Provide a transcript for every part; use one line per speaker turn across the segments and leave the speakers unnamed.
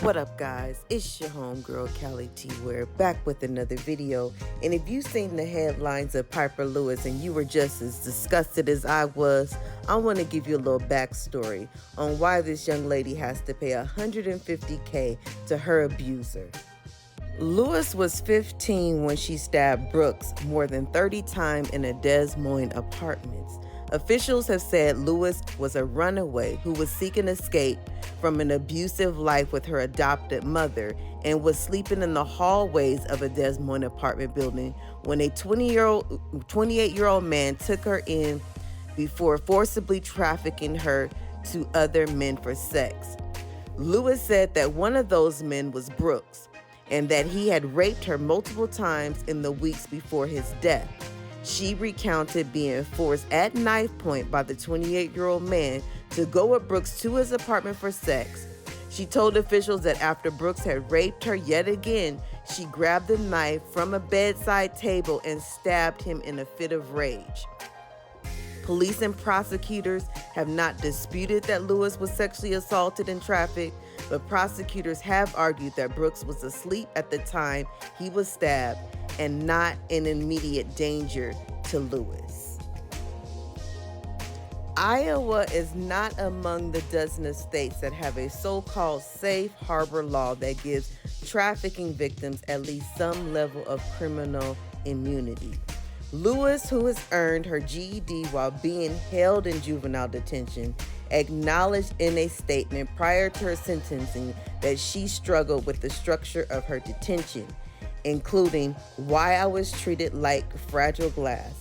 What up, guys? It's your homegirl Callie T. Ware back with another video. And if you've seen the headlines of Pieper Lewis and you were just as disgusted as I was, I want to give you a little backstory on why this young lady has to pay $150K to her abuser. Lewis was 15 when she stabbed Brooks more than 30 times in a Des Moines apartment. Officials have said Lewis was a runaway who was seeking escape from an abusive life with her adopted mother and was sleeping in the hallways of a Des Moines apartment building when a 28-year-old man took her in before forcibly trafficking her to other men for sex. Lewis said that one of those men was Brooks and that he had raped her multiple times in the weeks before his death. She recounted being forced at knife point by the 28-year-old man to go with Brooks to his apartment for sex. She told officials that after Brooks had raped her yet again, she grabbed the knife from a bedside table and stabbed him in a fit of rage. Police and prosecutors have not disputed that Lewis was sexually assaulted and trafficked, but prosecutors have argued that Brooks was asleep at the time he was stabbed and not in immediate danger to Lewis. Iowa is not among the dozen of states that have a so-called safe harbor law that gives trafficking victims at least some level of criminal immunity. Lewis, who has earned her GED while being held in juvenile detention, acknowledged in a statement prior to her sentencing that she struggled with the structure of her detention, including why I was treated like fragile glass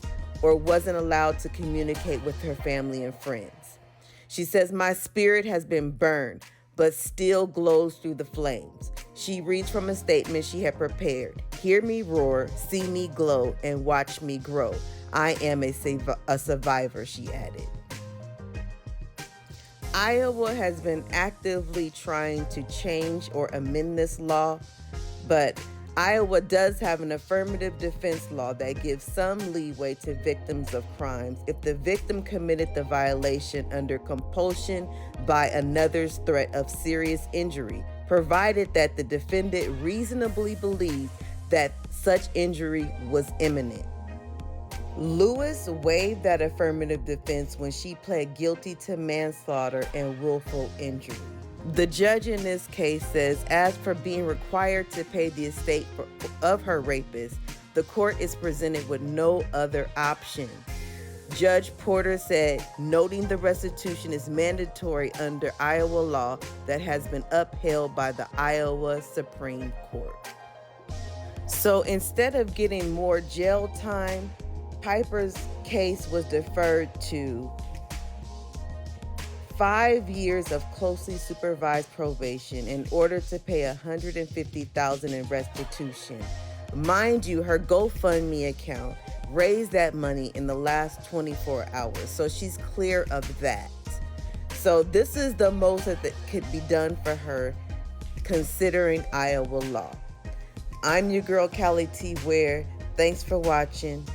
or wasn't allowed to communicate with her family and friends. She says, "My spirit has been burned, but still glows through the flames." She reads from a statement she had prepared. "Hear me roar, see me glow, and watch me grow. I am a survivor," she added. Iowa has been actively trying to change or amend this law, but Iowa does have an affirmative defense law that gives some leeway to victims of crimes if the victim committed the violation under compulsion by another's threat of serious injury, provided that the defendant reasonably believed that such injury was imminent. Lewis waived that affirmative defense when she pled guilty to manslaughter and willful injury. The judge in this case says, as for being required to pay the estate of her rapist, the court is presented with no other option. Judge Porter said, noting the restitution is mandatory under Iowa law that has been upheld by the Iowa Supreme Court. So instead of getting more jail time, Pieper's case was deferred to 5 years of closely supervised probation in order to pay $150,000 in restitution. Mind you, her GoFundMe account raised that money in the last 24 hours, so she's clear of that. So this is the most that could be done for her considering Iowa law. I'm your girl Callie T. Ware. Thanks for watching.